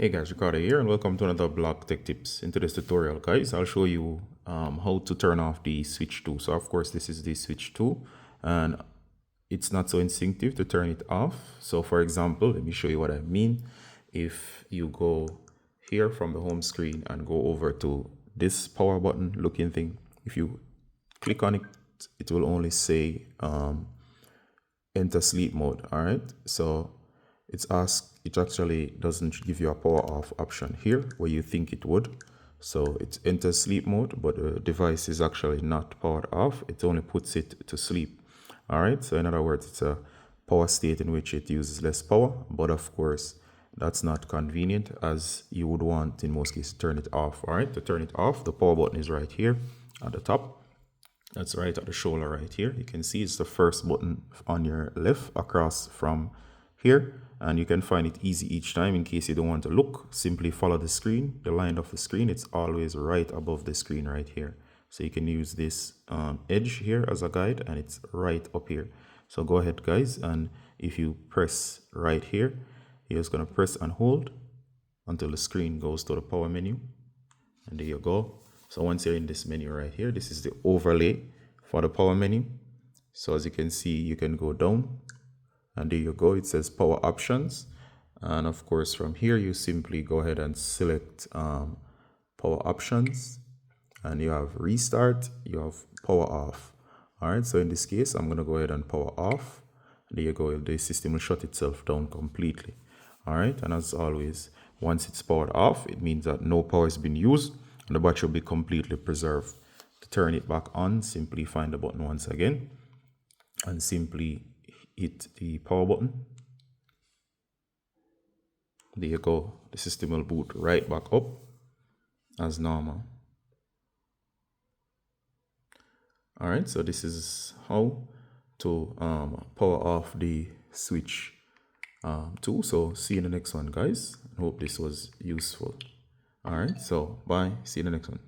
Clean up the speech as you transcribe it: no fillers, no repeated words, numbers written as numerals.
Hey guys, Ricardo here and welcome to another blog tech tips. In today's tutorial guys, I'll show you how to turn off the switch 2. So of course this is the switch 2 and it's not so instinctive to turn it off. So for example, let me show you what I mean. If you go here from the home screen and go over to this power button looking thing, if you click on it, it will only say enter sleep mode. All right, so it actually doesn't give you a power off option here where you think it would. So it's enter sleep mode, but the device is actually not powered off. It only puts it to sleep. All right, so in other words, it's a power state in which it uses less power, but of course that's not convenient, as you would want in most cases to turn it off. All right, to turn it off, the power button is right here at the top. That's right at the shoulder right here. You can see it's the first button on your left across from here, and you can find it easy each time. In case you don't want to look, simply follow the screen, the line of the screen. It's always right above the screen right here. So you can use this edge here as a guide, and it's right up here. So go ahead guys, and if you press right here, you're just going to press and hold until the screen goes to the power menu, and there you go. So once you're in this menu right here, this is the overlay for the power menu. So as you can see, you can go down and there you go. It says power options. And of course, from here, you simply go ahead and select power options, and you have restart, you have power off. All right. So in this case, I'm going to go ahead and power off. There you go. The system will shut itself down completely. All right. And as always, once it's powered off, it means that no power has been used and the battery will be completely preserved. To turn it back on, simply find the button once again and simply hit the power button. There you go. The system will boot right back up as normal. All right, so this is how to power off the switch 2. So see you in the next one guys. I hope this was useful. All right, so bye, see you in the next one.